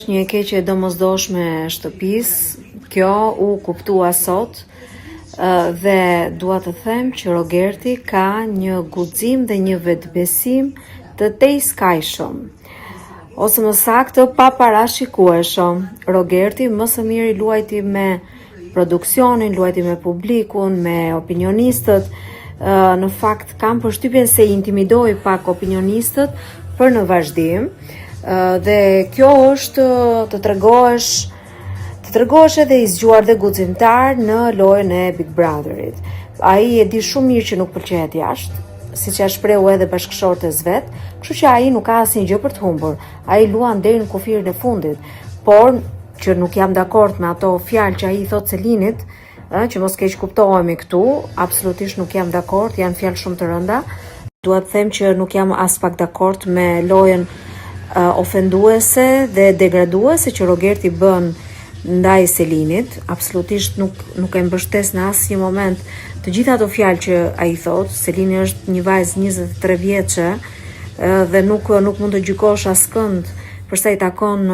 Një e keqe e domosdoshme e shtëpisë, kjo u kuptua sot dhe dua të them që Rogerti ka një guxim dhe një vetbesim të tejskajshëm, ose më saktë pa parashikueshëm. Rogerti më së miri luajti me produksionin, luajti me publikun, me opinionistët. Në fakt kam përshtypjen se i intimidoi pak opinionistët për në vazhdim. Dhe kjo është të tregohesh edhe i zgjuar dhe guximtar në lojën e Big Brotherit. Ai e di shumë mirë që nuk pëlqehet jashtë, siç ja shprehu edhe bashkëshortes vet, kështu që ai nuk ka asnjë gjë për të humbur. Ai luan deri në kufirin e fundit, por që nuk jam dakord me ato fjalë që ai i thot Selinit, që mos keq kuptohemi këtu, absolutisht nuk jam dakord, janë fjalë shumë të rënda. Dua të them që nuk jam as pak dakord me lojën ofenduese dhe degraduese që Rogerti bën ndaj Selinit. Absolutisht nuk e mbështes në asnjë moment të gjitha ato fjalë që ai thot. Selini është një vajzë 23 vjeçe dhe nuk mund të gjykosh askënd për sa i takon